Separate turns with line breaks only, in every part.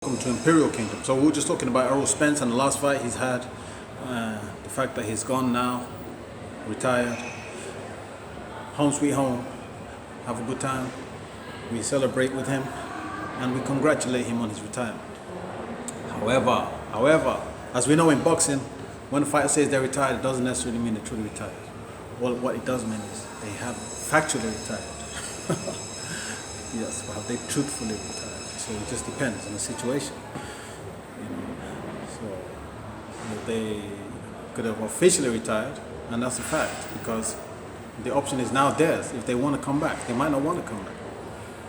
Welcome to Imperial Kingdom. So we were just talking about Errol Spence and the last fight he's had. The fact that he's gone now, retired, home sweet home, have a good time. We celebrate with him and we congratulate him on his retirement. However, as we know in boxing, when a fighter says they're retired, it doesn't necessarily mean they're truly retired. Well, what it does mean is they have factually retired. Yes, but have they truthfully retired? So it just depends on the situation. So they could have officially retired, and that's a fact, because the option is now theirs. If they want to come back, they might not want to come back.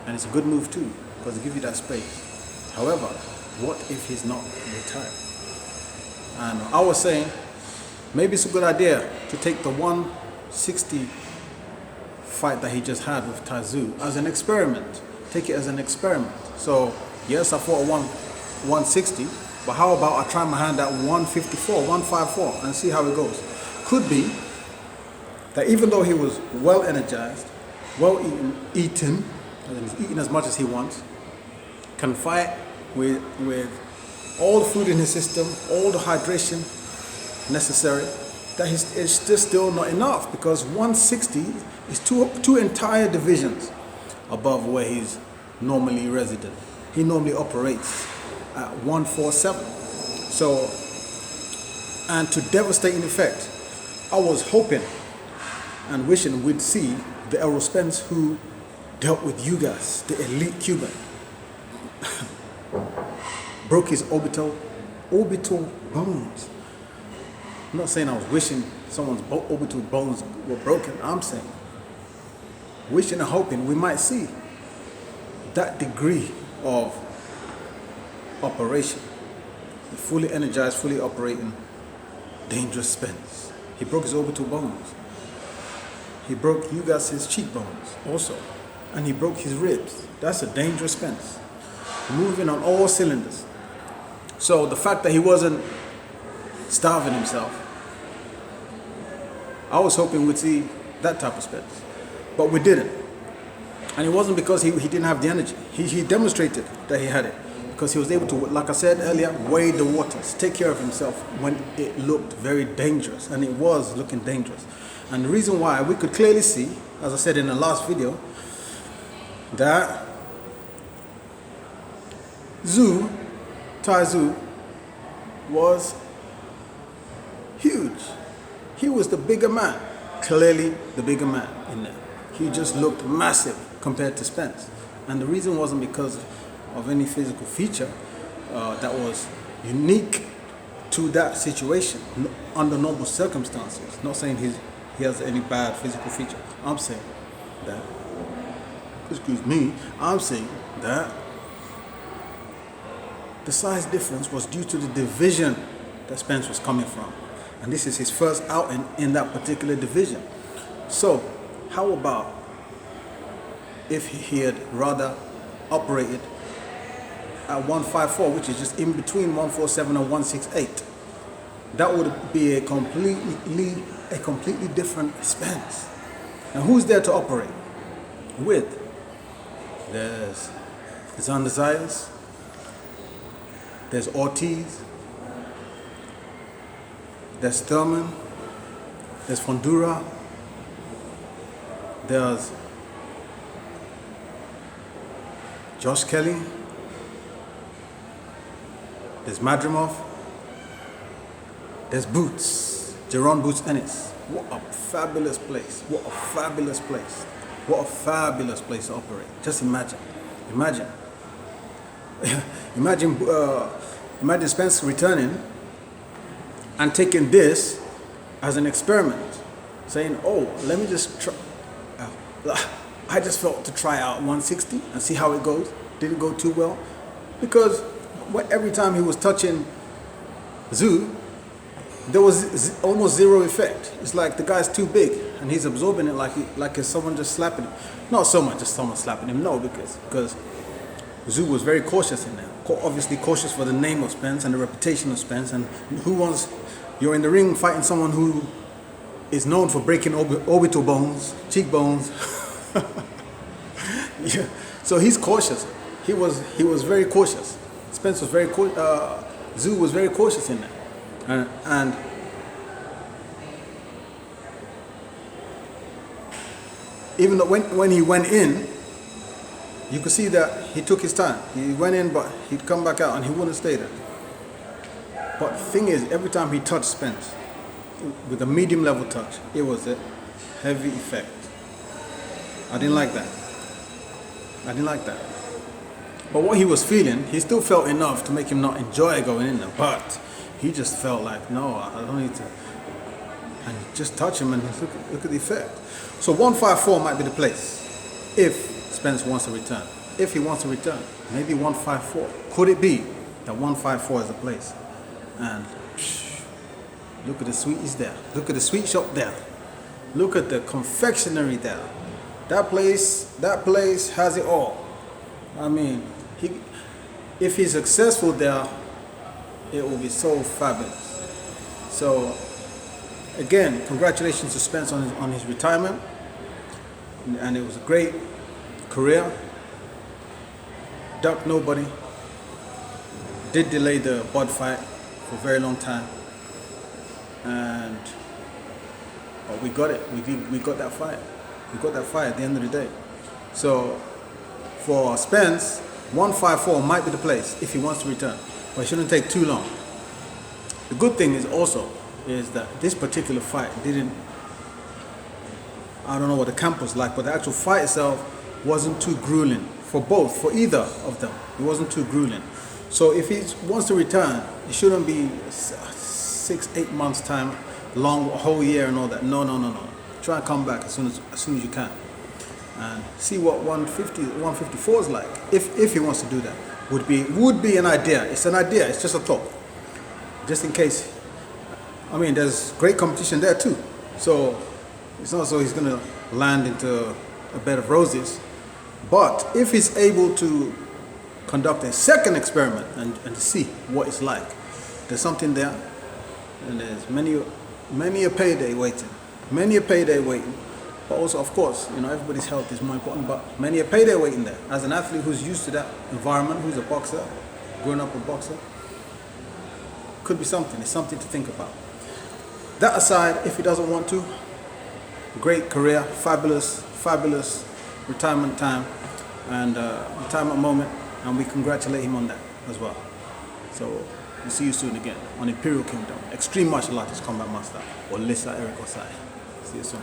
And it's a good move too, because it gives you that space. However, what if he's not retired? And I was saying, maybe it's a good idea to take the 160 fight that he just had with Tszyu as an experiment. Take it as an experiment. So yes, I fought 160, but how about I try my hand at 154, 154 and see how it goes. Could be that even though he was well energized, well eaten, and he's eating as much as he wants, can fight with all the food in his system, all the hydration necessary, that it's just still not enough, because 160 is two entire divisions above where he's normally resident. He normally operates at 147. So, and to devastating effect, I was hoping and wishing we'd see the Errol Spence who dealt with Yugas, the elite Cuban. Broke his orbital bones. I'm not saying I was wishing someone's orbital bones were broken. I'm saying wishing and hoping we might see that degree of operation. The fully energized, fully operating, dangerous Spence. He broke his orbital bones. He broke Yugas' cheekbones also. And he broke his ribs. That's a dangerous Spence. Moving on all cylinders. So the fact that he wasn't starving himself, I was hoping we'd see that type of Spence. But we didn't. And it wasn't because he didn't have the energy. He demonstrated that he had it, because he was able to, like I said earlier, wade the waters, take care of himself when it looked very dangerous. And it was looking dangerous. And the reason why, we could clearly see, as I said in the last video, that Tszyu was huge. He was the bigger man, clearly the bigger man in there. He just looked massive compared to Spence. And the reason wasn't because of any physical feature that was unique to that situation under normal circumstances. Not saying he has any bad physical feature. I'm saying that, I'm saying that the size difference was due to the division that Spence was coming from. And this is his first outing in that particular division. So, how about if he had rather operated at 154, which is just in between 147 and 168? That would be a completely different Spence. Now, who's there to operate with? There's Xander Zayas, there's Ortiz, there's Thurman, there's Fondura, there's Josh Kelly, there's Madrimov, there's Boots, Jerron Boots Ennis. What a fabulous place. What a fabulous place. What a fabulous place to operate. Just imagine. Imagine Spence returning and taking this as an experiment. Saying, oh, let me just try. I just felt to try out 160 and see how it goes. Didn't go too well, because every time he was touching Tszyu, there was almost zero effect. It's like the guy's too big and he's absorbing it like it's someone just slapping him. Not so much just someone slapping him, no, because Tszyu was very cautious in there. Obviously cautious for the name of Spence and the reputation of Spence. And you're in the ring fighting someone who is known for breaking orbital bones, cheekbones. Yeah. So he's cautious. He was very cautious. Spence was Zoo was very cautious in that, and even though when he went in, you could see that he took his time. He went in, but he'd come back out and he wouldn't stay there. But the thing is, every time he touched Spence, with a medium level touch, it was a heavy effect. I didn't like that. But what he was feeling, he still felt enough to make him not enjoy going in there. But he just felt like, no, I don't need to. And just touch him and look at the effect. So 154 might be the place if Spence wants to return. If he wants to return, maybe 154. Could it be that 154 is the place? And look at the sweeties there. Look at the sweet shop there. Look at the confectionery there. That place has it all. I mean, if he's successful there, it will be so fabulous. So, again, congratulations to Spence on his retirement. And it was a great career. Ducked nobody. Did delay the Bud fight for a very long time. But we got it. We got that fight. We got that fight at the end of the day. So for Spence, 154 might be the place if he wants to return. But it shouldn't take too long. The good thing is that this particular fight didn't, I don't know what the camp was like, but the actual fight itself wasn't too grueling for either of them. It wasn't too grueling. So if he wants to return, it shouldn't be 6-8 months time, a whole year and all that. No. Try and come back as soon as you can, and see what 154 is like. If he wants to do that, would be an idea. It's an idea. It's just a thought, just in case. I mean, there's great competition there too. So it's not so he's gonna land into a bed of roses. But if he's able to conduct a second experiment and see what it's like, there's something there, and there's many a payday waiting. But also, of course, everybody's health is more important, but many a payday waiting there. As an athlete who's used to that environment, who's a boxer, grown up a boxer, could be something. It's something to think about. That aside, if he doesn't want to, great career, fabulous retirement time and retirement moment, and we congratulate him on that as well. So we'll see you soon again on Imperial Kingdom. Extreme Martial Artist Combat Master, Olisa Eric Ossai. See you soon.